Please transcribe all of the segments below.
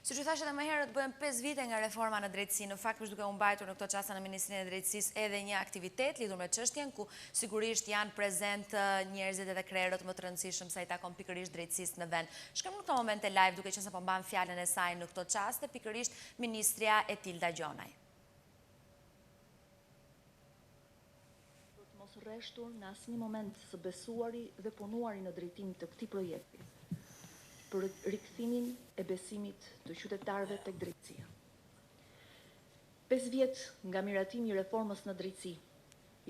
Siç u thashë edhe më herët, bëhen 5 vite nga reforma në drejtësi. Në fakt është duke u mbajtur në këto çaste në Ministrinë e Drejtësisë edhe një aktivitet lidhur me çështjen ku sigurisht janë prezent njerëzit edhe krerët më të rëndësishëm sa i takon pikërisht drejtësisë në vend. Shkojmë në këto momente live duke qenë se po mban fjalën e saj në këto çaste pikërisht ministrja Sidorela Gjoni. Mos rreshtur në asnjë moment së besuari dhe punuari në drejtim të këtij projekti për rikthimin e besimit të qytetarëve tek drejtësia. 5 vjet nga miratimi i reformës në drejtësi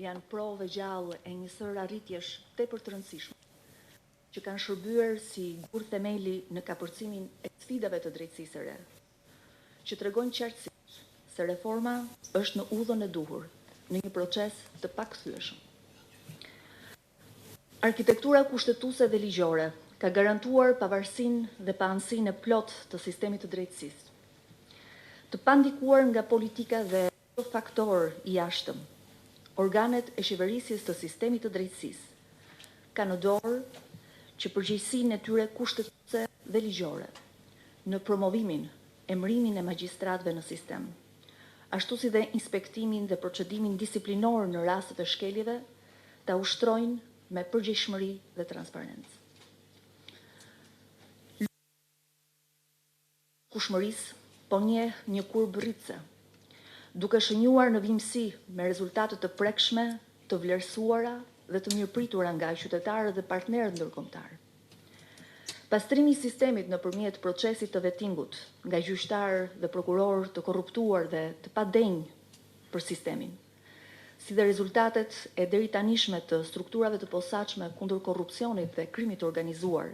janë provë gjallë e një sër arritjesh tepër të rëndësishme, që kanë shërbyer si gur themeli në kapërcimin e sfidave të drejtësisë së re, që tregojnë qartësisht se reforma është në udhën e duhur në një proces të pakkthyeshëm. Arkitektura kushtetuese dhe ligjore ka garantuar pavarësinë dhe paanësinë e plot të sistemit të drejtësisë. Të pandikuar nga politika dhe faktor i jashtëm, organet e qeverisjes të sistemit të drejtësisë kanë në dorë që përgjegjësinë e tyre kushtetuese dhe ligjore në promovimin, emërimin e magjistratëve në sistem, ashtu si dhe inspektimin dhe procedimin disiplinor në rastet e shkeljeve, ta ushtrojnë me përgjegjshmëri dhe transparencë. Kushmërisë po njeh një kurbë rritëse, duke shënjuar në vimësi me rezultate të prekshme, të vlerësuara dhe të mirëpritura nga qytetarët dhe partnerët ndërkombëtar. Pastrimi i sistemit nëpërmjet procesit të vettingut nga gjyqtar dhe prokuror të korruptuar dhe të padenjë për sistemin, si dhe rezultatet e deri tanishme të strukturave të posaçme kundër korrupsionit dhe krimit të organizuar,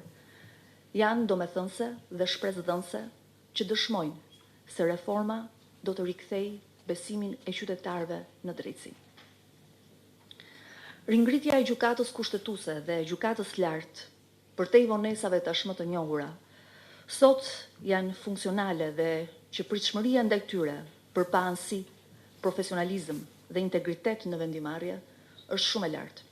janë domethënëse dhe shpresdhënëse që dëshmojnë se reforma do të rikthejë besimin e qytetarëve në drejtësi. Ringritja e gjykatës kushtetuese dhe gjykatës lartë përtej vonesave tashmë të njohura, sot janë funksionale dhe që pritshmëria ndaj tyre për paanësi, profesionalizëm dhe integritet në vendimarrje është shumë e lartë.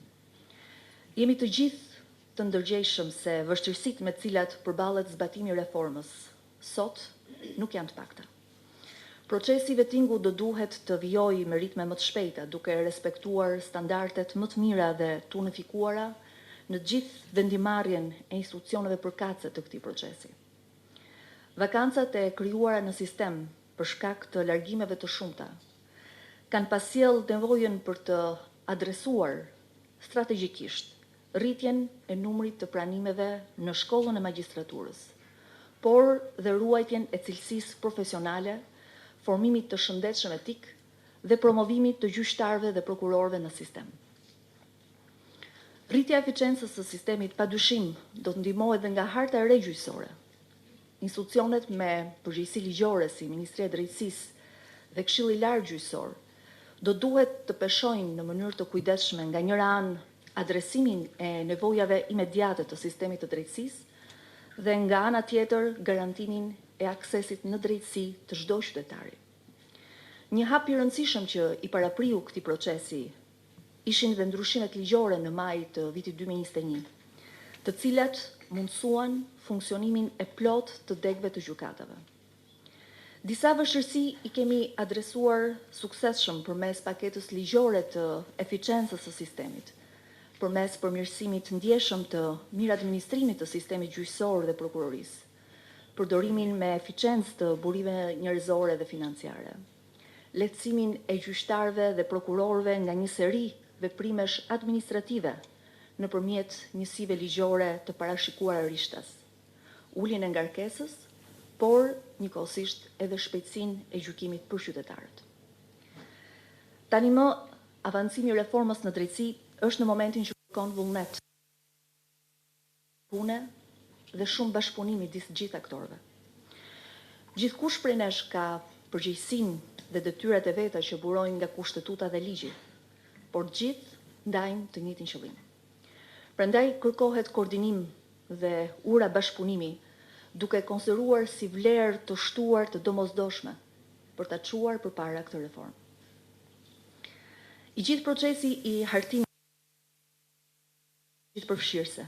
Jemi të gjithë të ndërgjegjshëm se vështirësitë me të cilat përballet zbatimi i reformës sot nuk janë të pakta. Procesi i vettingut do duhet të vijojë me ritme më të shpejta, duke respektuar standardet më të mira dhe të unifikuara në gjithë vendimarrjen e institucioneve përkatëse të këtij procesi. Vakancat e krijuara në sistem për shkak të largimeve të shumta kanë pasjell nevojën për të adresuar strategjikisht rritjen e numrit të pranimeve në shkollën e magjistraturës, por dhe ruajtjen e cilësisë profesionale, formimit të shëndetshëm etik dhe promovimit të gjyqtarëve dhe prokurorëve në sistem. Rritja e eficiencës së sistemit padyshim do të ndihmohet edhe nga harta e re gjyqësore. Institucionet me përgjegjësi ligjore si Ministria e Drejtësisë dhe Këshilli i Lartë Gjyqësor do duhet të peshojnë në mënyrë të kujdesshme nga njëra anë adresimin e nevojave imediate të sistemit të drejtësisë dhe nga ana tjetër garantimin e aksesit në drejtësi të çdo qytetari. Një hap i rëndësishëm që i parapriu këtij procesi ishin dhe ndryshimet ligjore në maj të vitit 2021, të cilat mundësuan funksionimin e plot të degëve të gjykatave. Disa vështirësi i kemi adresuar suksesshëm përmes paketës ligjore të eficiencës së sistemit, përmes përmirësimit ndjeshëm të mirë administrimit të sistemit gjyqësor dhe prokurorisë, përdorimin me eficiencë të burimeve njerëzore dhe financiare, lehtësimin e gjyqtarëve dhe prokurorëve nga një seri veprimesh administrative nëpërmjet njësive ligjore të parashikuara rishtas, uljen e ngarkesës, por njëkohësisht edhe shpejtësinë e gjykimit për qytetarët. Tani më, avancimi i reformës në drejtësi është në momentin që kërkon vullnet, pune dhe shumë bashkëpunimi midis gjithë aktorëve. Gjithkush prej nesh ka përgjegjësinë dhe detyrat e veta që burojnë nga kushtetuta dhe ligji, por gjithë ndajnë të njëjtin qëllim. Prandaj kërkohet koordinim dhe ura bashkëpunimi, duke konsideruar si vlerë të shtuar të domosdoshme për ta çuar përpara këtë reformë. I gjithë procesi i hartimit përfshirëse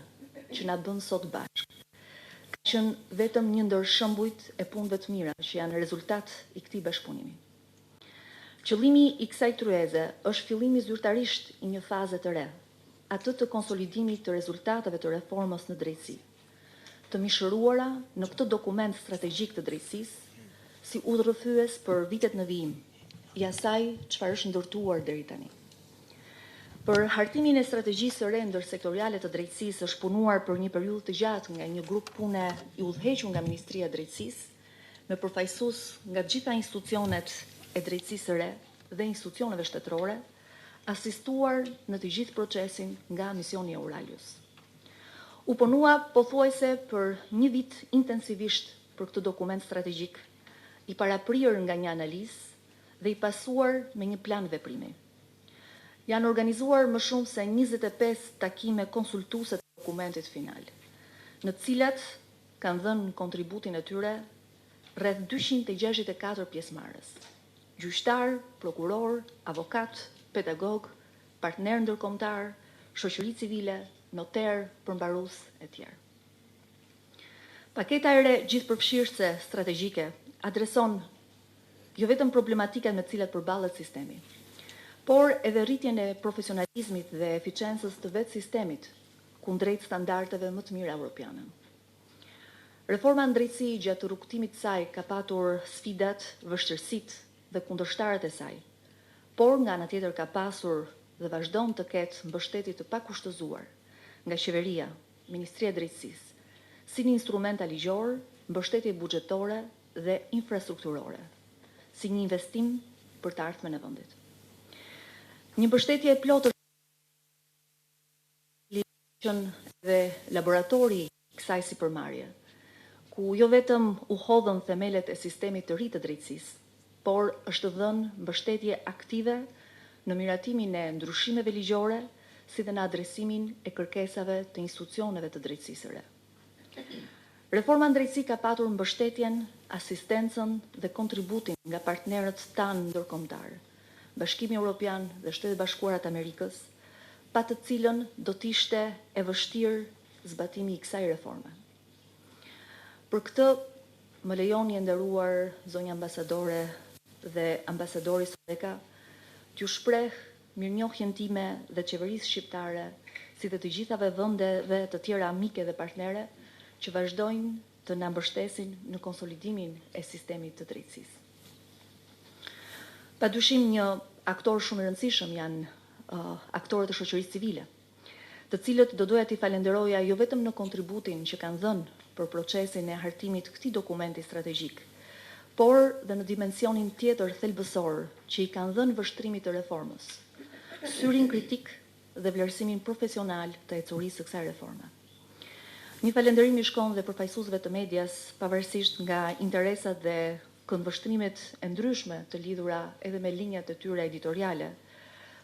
që na bën sot bashkë, ka qenë vetëm një ndër shembujt e punëve të mira që janë rezultat i këtij bashkëpunimi. Qëllimi i kësaj kryeze është fillimi zyrtarisht i një faze të re, atë të konsolidimit të rezultateve të reformës në drejtësi, të mishëruara në këtë dokument strategjik të drejtësisë si udhërrëfyes për vitet në vijim, i asaj çfarë është ndërtuar deri tani. Për hartimin e strategjisë së re ndërsektoriale të drejtësisë është punuar për një periudhë të gjatë nga një grup pune i udhëhequr nga Ministria e Drejtësisë, me përfaqësues nga të gjitha institucionet e drejtësisë së re dhe institucioneve shtetërore, asistuar në të gjithë procesin nga misioni Euralius. U punua pothuajse për një vit intensivisht për këtë dokument strategjik, i paraprirë nga një analizë dhe i pasuar me një plan veprimi. Janë organizuar më shumë se 25 takime konsultuese të dokumentit final, në të cilat kanë dhënë kontributin e tyre rreth 264 pjesëmarrës: gjyqtar, prokuror, avokat, pedagog, partner ndërkombëtar, shoqëri civile, noter, përmbarues e tjerë. Paketa e re gjithëpërfshirëse strategjike adreson jo vetëm problematikat me të cilat përballet sistemi, por edhe rritjen e profesionalizmit dhe eficiencës të vetë sistemit kundrejt standardeve më të mira europiane. Reforma në drejtësi gjatë rrugtimit të saj ka patur sfidat, vështirësitë dhe kundërshtarët e saj, por nga ana tjetër ka pasur dhe vazhdon të ketë mbështetje të pakushtëzuar nga qeveria, Ministria e Drejtësisë, si një instrument ligjor, mbështetje buxhetore dhe infrastrukturore, si një investim për të ardhmen e vendit. Një mbështetje e plotë dhe laboratori i kësaj sipërmarrje, ku jo vetëm u hodhën themelet e sistemit të ri të drejtësisë, por është dhënë mbështetje aktive në miratimin e ndryshimeve ligjore, si dhe në adresimin e kërkesave të institucioneve të drejtësisë së re. Reforma në drejtësi ka patur mbështetjen, asistencën dhe kontributin nga partnerët tanë ndërkombëtar, Bashkimi Evropian dhe Shtetet Bashkuara të Amerikës, pa të cilën do të ishte e vështirë zbatimi i kësaj reforme. Për këtë, më lejoni e nderuar zonja ambasadore dhe ambasadori Soreca, t'ju shpreh mirënjohjen time dhe qeverisë shqiptare, si dhe të gjithave vendeve të tjera amike dhe partnere, që vazhdojnë të na mbështesin në konsolidimin e sistemit të drejtësisë. Padyshim një aktor shumë i rëndësishëm janë aktorët e shoqërisë civile, të cilët do doja t'i falenderoja jo vetëm në kontributin që kanë dhënë për procesin e hartimit këtij dokumenti strategjik, por dhe në dimensionin tjetër thelbësor që i kanë dhënë vështrimit të reformës, syrin kritik dhe vlerësimin profesional të ecurisë së kësaj reforme. Një falenderim i shkon dhe përfaqësuesve të medias, pavarësisht nga interesat dhe këndvështrimet e ndryshme të lidhura edhe me linjat e tyre editoriale,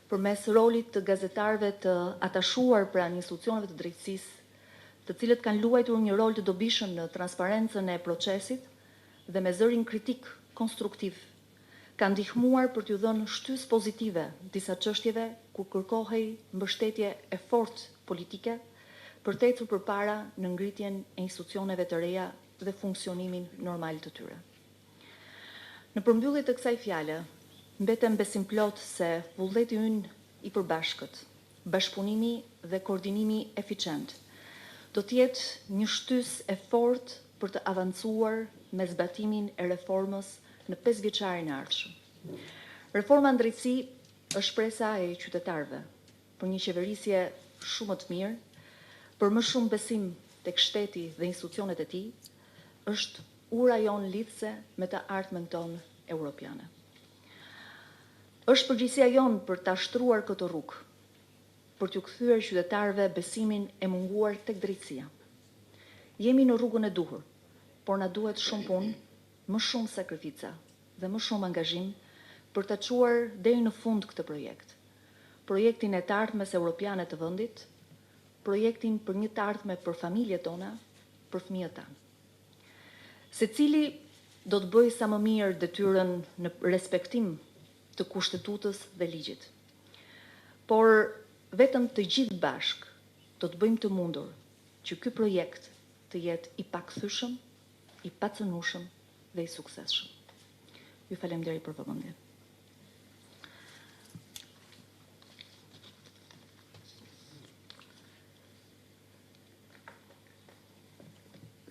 përmes rolit të gazetarëve të atashuar pranë institucioneve të drejtësisë, të cilët kanë luajtur një rol të dobishëm në transparencën e procesit dhe me zërin kritik konstruktiv, kanë ndihmuar për t'ju dhënë shtysë pozitive disa çështjeve ku kërkohej mbështetje e fortë politike për të ecur përpara në ngritjen e institucioneve të reja dhe funksionimin normal të tyre. Në përmbyllje të kësaj fjale, mbetem besim plot se vullneti ynë i përbashkët, bashkëpunimi dhe koordinimi eficient, do të jetë një shtysë e fortë për të avancuar me zbatimin e reformës në 5 vjeçarin e ardhshëm. Reforma në drejtësi është shpresa e qytetarëve për një qeverisje shumë të mirë, për më shumë besim tek shteti dhe institucionet e tij, është ura jon lidhse me të ardhmen tonë europiane. Është përgjegjësia jon për ta shtruar këtë rrugë, për t'ju kthyer qytetarëve besimin e munguar tek drejtësia. Jemi në rrugën e duhur, por na duhet shumë punë, më shumë sakrifica dhe më shumë angazhim për ta çuar deri në fund këtë projekt. Projektin e të ardhmes europiane të vendit, projektin për një të ardhme për familjet tona, për fëmijët tanë. Secili do të bëjë sa më mirë detyrën në respektim të kushtetutës dhe ligjit. Por vetëm të gjithë bashk do të bëjmë të mundur që ky projekt të jetë i pakthyeshëm, i pacënueshëm dhe i suksesshëm. Ju falenderoj për vëmendje.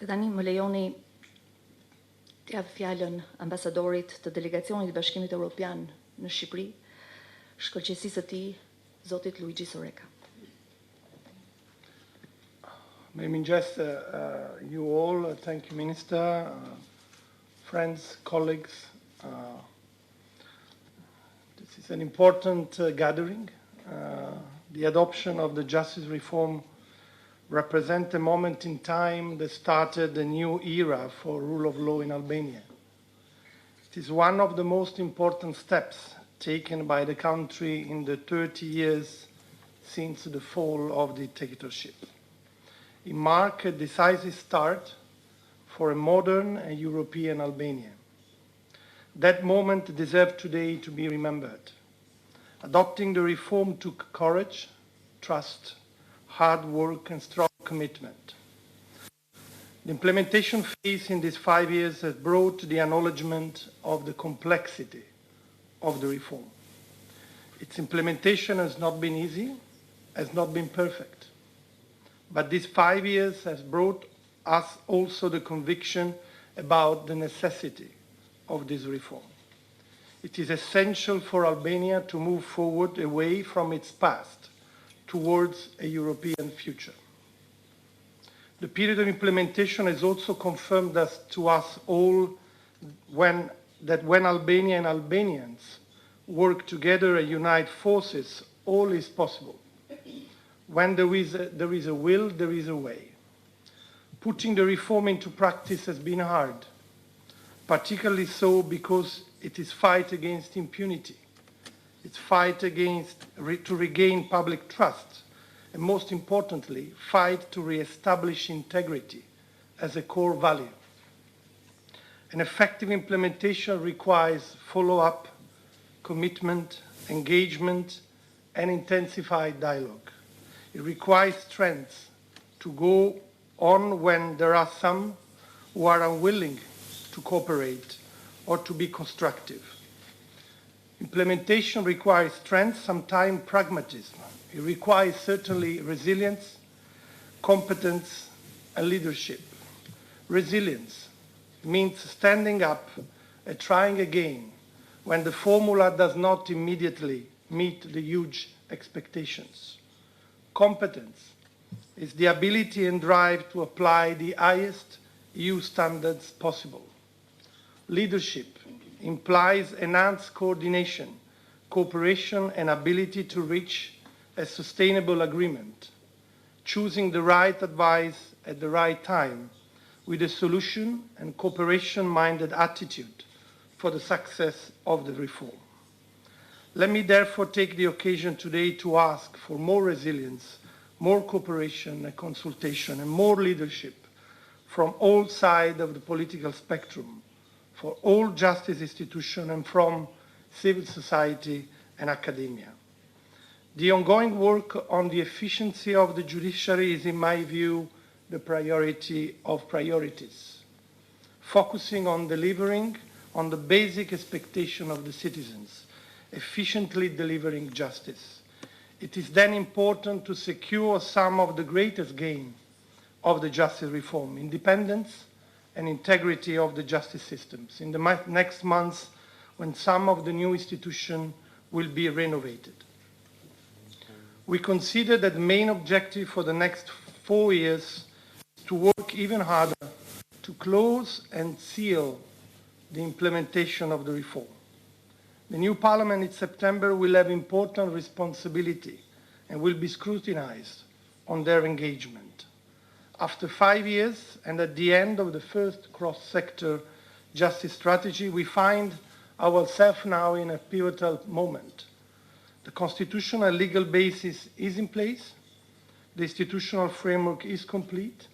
Dhe tani më lejoni të jap fjalën ambasadorit të delegacionit të Bashkimit Evropian në Shqipëri, shkëlqësisë së tij, zotit Luigi Soreca. May I just you all, thank you, Minister, friends, colleagues. This is an important gathering. The adoption of the justice reform represents a moment in time that started a new era for rule of law in Albania. It is one of the most important steps taken by the country in the 30 years since the fall of the dictatorship. It marked a decisive start for a modern and European Albania. That moment deserves today to be remembered. Adopting the reform took courage, trust, hard work and strong commitment. The implementation phase in these 5 years has brought the acknowledgement of the complexity of the reform. Its implementation has not been easy, has not been perfect. But these 5 years has brought us also the conviction about the necessity of this reform. It is essential for Albania to move forward away from its past towards a European future. The period of implementation has also confirmed to us all that when Albania and Albanians work together and unite forces, all is possible. When there is a will, there is a way. Putting the reform into practice has been hard, particularly so because it is fight against impunity. It's fight to regain public trust, and most importantly, fight to re-establish integrity as a core value. An effective implementation requires follow-up, commitment, engagement, and intensified dialogue. It requires strength to go on when there are some who are unwilling to cooperate or to be constructive. Implementation requires strength, sometimes pragmatism. It requires certainly resilience, competence, and leadership. Resilience means standing up and trying again when the formula does not immediately meet the huge expectations. Competence is the ability and drive to apply the highest EU standards possible. Leadership implies enhanced coordination, cooperation, and ability to reach a sustainable agreement, choosing the right advice at the right time with a solution and cooperation-minded attitude for the success of the reform. Let me therefore take the occasion today to ask for more resilience, more cooperation and consultation, and more leadership from all sides of the political spectrum, for all justice institutions and from civil society and academia. The ongoing work on the efficiency of the judiciary is, in my view, the priority of priorities, focusing on delivering on the basic expectation of the citizens, efficiently delivering justice. It is then important to secure some of the greatest gain of the justice reform, independence and integrity of the justice systems in the next months when some of the new institutions will be renovated. We consider that the main objective for the next 4 years is to work even harder to close and seal the implementation of the reform. The new parliament in September will have important responsibility and will be scrutinized on their engagement. After 5 years and at the end of the first cross-sector justice strategy, we find ourselves now in a pivotal moment. The constitutional and legal basis is in place, the institutional framework is complete,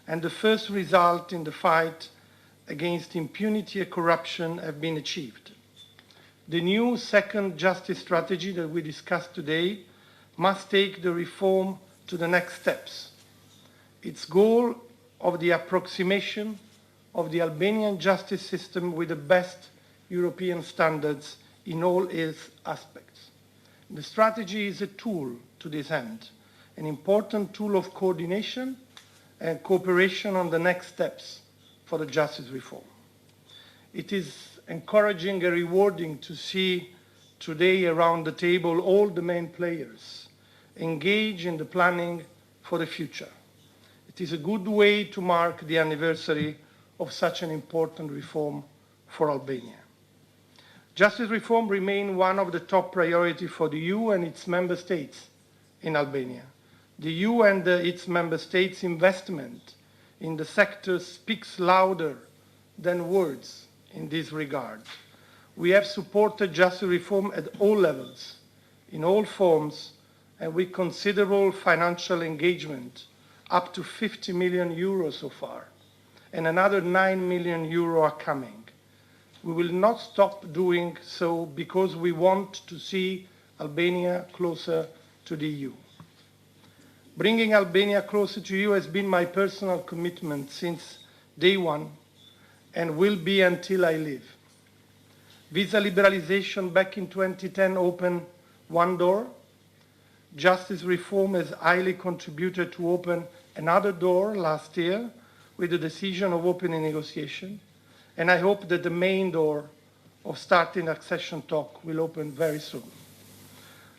and the first result in the fight against impunity and corruption have been achieved. The new second justice strategy that we discussed today must take the reform to the next steps. Its goal of the approximation of the Albanian justice system with the best European standards in all its aspects. The strategy is a tool to this end, an important tool of coordination and cooperation on the next steps for the justice reform. It is encouraging and rewarding to see today around the table all the main players engage in the planning for the future. It is a good way to mark the anniversary of such an important reform for Albania. Justice reform remains one of the top priorities for the EU and its member states in Albania. The EU and its member states' investment in the sector speaks louder than words in this regard. We have supported justice reform at all levels, in all forms, and with considerable financial engagement, up to 50 million euros so far, and another 9 million euro are coming. We will not stop doing so because we want to see Albania closer to the EU. Bringing Albania closer to EU has been my personal commitment since day one and will be until I leave. Visa liberalization back in 2010 opened one door. Justice reform has highly contributed to open another door last year with the decision of opening negotiation, and I hope that the main door of starting accession talk will open very soon.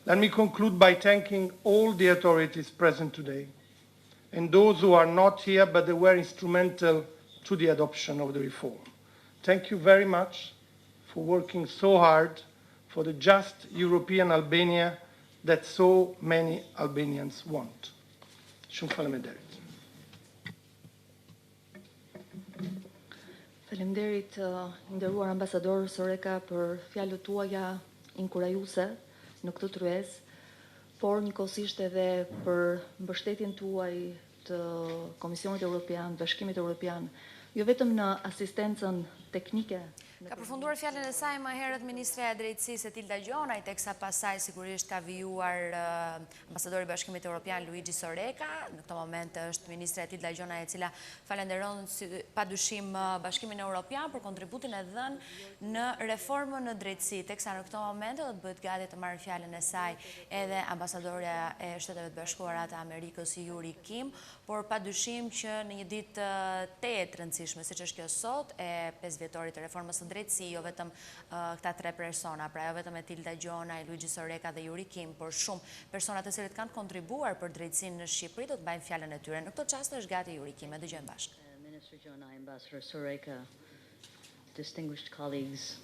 Let me conclude by thanking all the authorities present today and those who are not here but they were instrumental to the adoption of the reform. Thank you very much for working so hard for the just European Albania that so many Albanians want. Shumë faleminderit. Faleminderit, nderuar ambasador Soreca, për fjalët tuaja inkurajuese në këtë tryezë, por njëkohësisht edhe për mbështetjen tuaj të Komisionit Evropian, Bashkimit Evropian, jo vetëm në asistencën teknike. Ka përfunduar fjalën e saj më herët Ministre e Drejtësisë Sidorela Gjoni, teksa pasaj sigurisht ka vijuar ambasadori i Bashkimit Evropian Luigi Soreca. Në këtë moment është Ministre Sidorela Gjoni e cila falenderon padyshim Bashkimin Evropian për kontributin e dhënë në reformën në drejtësi, teksa në këtë moment do të bëhet gati të marrë fjalën e saj edhe ambasadorja e Shteteve të Bashkuara të Amerikës Yuri Kim, por padyshim që në një ditë të rëndësishme siç është kjo sot e 5 vjetorit të reformës drejtësi, jo vetëm këta 3 persona, pra jo vetëm Sidorela Gjoni, Luigi Soreca dhe Yuri Kim, por shumë persona të cilët kanë kontribuar për drejtësinë në Shqipëri, do të bëjmë fjalën e tyre. Në këtë çast është gati Yuri Kim, e dëgjojmë bashkë. Minister Gjoni, Ambassador Soreca, distinguished colleagues,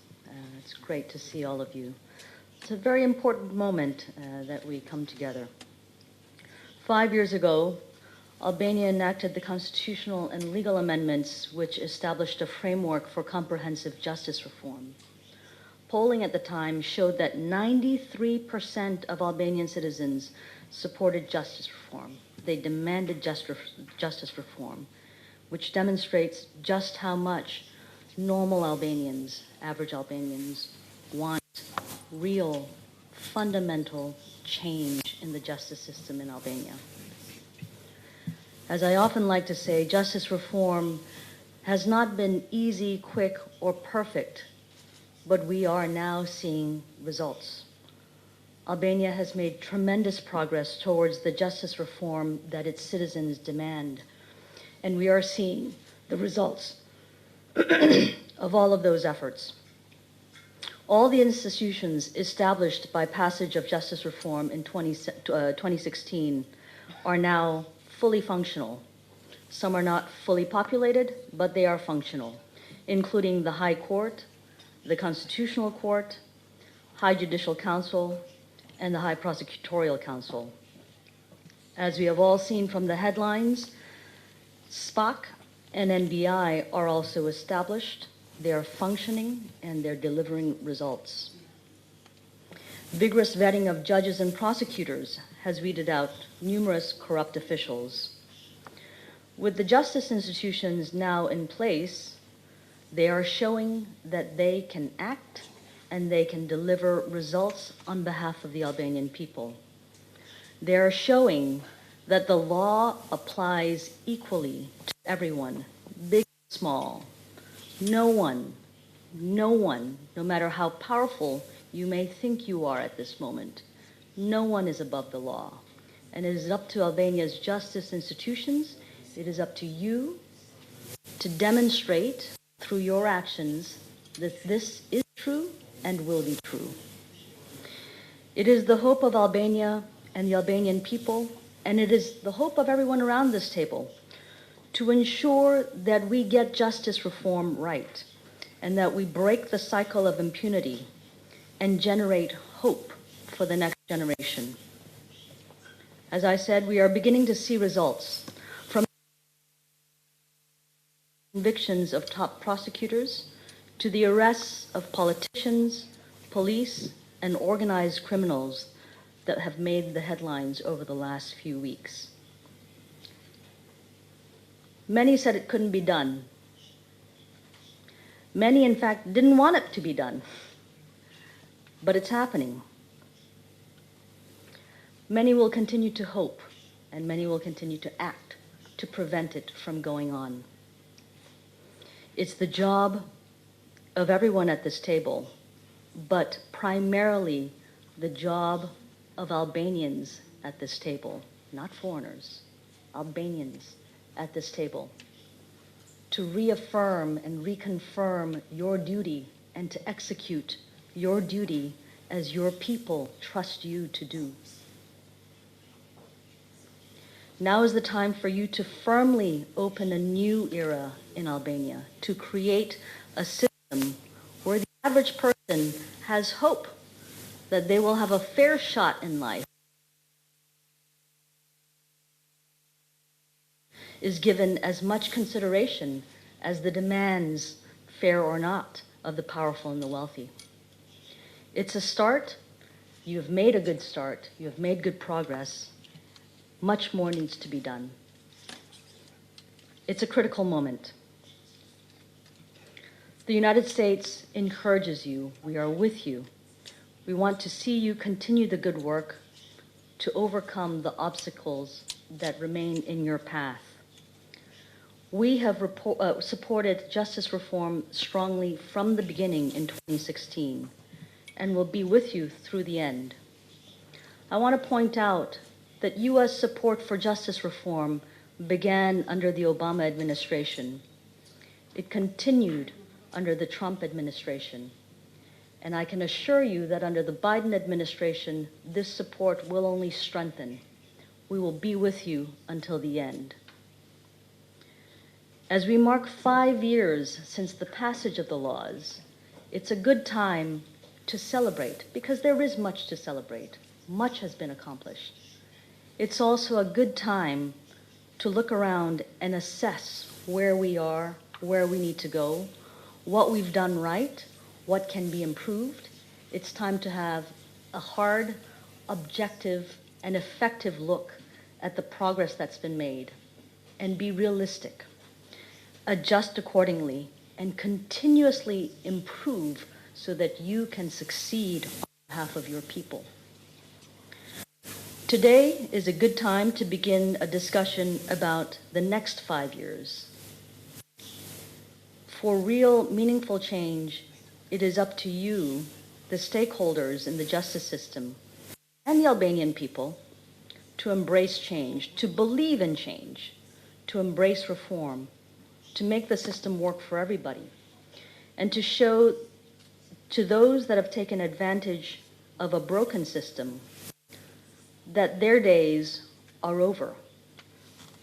it's great to see all of you. It's a very important moment that we come together. 5 years ago, Albania enacted the constitutional and legal amendments which established a framework for comprehensive justice reform. Polling at the time showed that 93% of Albanian citizens supported justice reform. They demanded justice reform, which demonstrates just how much normal Albanians, average Albanians, want real, fundamental change in the justice system in Albania. As I often like to say, justice reform has not been easy, quick, or perfect, but we are now seeing results. Albania has made tremendous progress towards the justice reform that its citizens demand, and we are seeing the results of all of those efforts. All the institutions established by passage of justice reform in 2016 are now fully functional. Some are not fully populated, but they are functional, including the High Court, the Constitutional Court, High Judicial Council, and the High Prosecutorial Council. As we have all seen from the headlines, SPAC and NBI are also established, they are functioning, and they're delivering results. Vigorous vetting of judges and prosecutors has weeded out numerous corrupt officials. With the justice institutions now in place, they are showing that they can act and they can deliver results on behalf of the Albanian people. They are showing that the law applies equally to everyone, big and small. No one, no matter how powerful you may think you are at this moment, no one is above the law. And it is up to Albania's justice institutions, it is up to you to demonstrate through your actions that this is true and will be true. It is the hope of Albania and the Albanian people, and it is the hope of everyone around this table to ensure that we get justice reform right and that we break the cycle of impunity and generate hope for the next generation. As I said, we are beginning to see results from convictions of top prosecutors to the arrests of politicians, police, and organized criminals that have made the headlines over the last few weeks. Many said it couldn't be done. Many, in fact, didn't want it to be done. But it's happening. Many will continue to hope, and many will continue to act to prevent it from going on. It's the job of everyone at this table, but primarily the job of Albanians at this table, not foreigners, Albanians at this table, to reaffirm and reconfirm your duty and to execute your duty as your people trust you to do. Now is the time for you to firmly open a new era in Albania, to create a system where the average person has hope that they will have a fair shot in life, is given as much consideration as the demands, fair or not, of the powerful and the wealthy. It's a start. You have made a good start. You have made good progress. Much more needs to be done. It's a critical moment. The United States encourages you. We are with you. We want to see you continue the good work to overcome the obstacles that remain in your path. We have supported justice reform strongly from the beginning in 2016 and will be with you through the end. I want to point out that U.S. support for justice reform began under the Obama administration. It continued under the Trump administration. And I can assure you that under the Biden administration, this support will only strengthen. We will be with you until the end. As we mark 5 years since the passage of the laws, it's a good time to celebrate, because there is much to celebrate. Much has been accomplished. It's also a good time to look around and assess where we are, where we need to go, what we've done right, what can be improved. It's time to have a hard, objective, and effective look at the progress that's been made and be realistic, adjust accordingly, and continuously improve so that you can succeed on behalf of your people. Today is a good time to begin a discussion about the next 5 years. For real, meaningful change, it is up to you, the stakeholders in the justice system, and the Albanian people, to embrace change, to believe in change, to embrace reform, to make the system work for everybody, and to show to those that have taken advantage of a broken system that their days are over,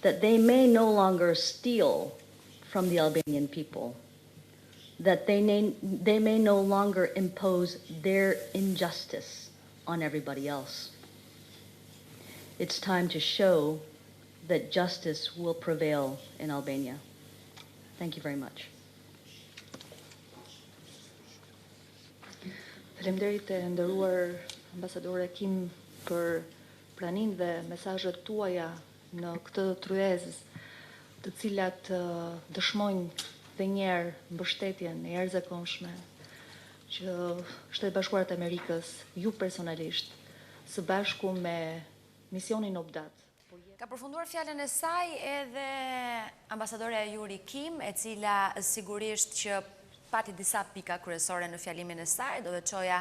that they may no longer steal from the Albanian people, that they may no longer impose their injustice on everybody else. It's time to show that justice will prevail in Albania. Thank you very much. Faleminderit e nderuar ambasadore Kim për praninë dhe mesazhet tuaja në këtë tryezë, të cilat dëshmojnë dhe njerë mbështetjen e jashtëzakonshme që Shtetet Bashkuara të Amerikës, ju personalisht, së bashku me misionin Obdat, po Ka përfunduar fjalën e saj edhe ambasadorja Yuri Kim, e cila sigurisht që pati disa pika kryesore në fjalimin e saj, do të çoja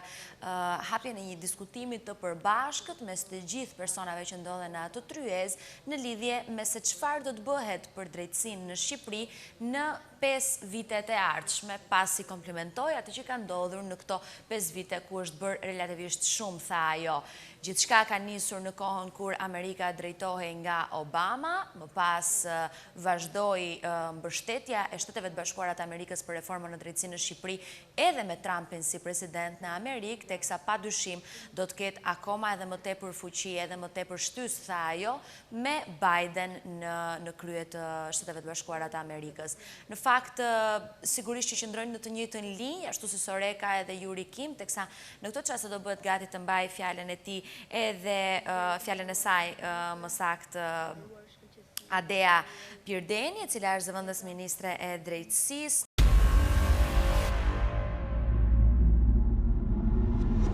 hapjen e një diskutimi të përbashkët mes të gjithë personave që ndodhen në atë tryezë në lidhje me se çfarë do të bëhet për drejtësinë në Shqipëri në 5 vitet e ardhshme, pasi komplimentoi atë që ka ndodhur në këto 5 vite ku është bërë relativisht shumë, tha ajo. Gjithçka ka nisur në kohën kur Amerika drejtohej nga Obama, më pas vazhdoi mbështetja e Shteteve të Bashkuara të Amerikës për reformën në drejtësi në Shqipëri edhe me Trumpin si president në Amerikë, teksa padyshim do të ketë akoma edhe më tepër fuqi edhe më tepër shtys, tha ajo, me Biden në krye të Shteteve të Bashkuara të Amerikës. Në fakt, sigurisht që qëndrojnë në të njëjtën linjë, ashtu si Soreca edhe Yuri Kim, teksa në këtë çast do bëhet gati të mbajë fjalën e tij edhe fjalën e saj, më saktë Adea Pirdeni, e cila është zëvendës ministre e drejtësisë.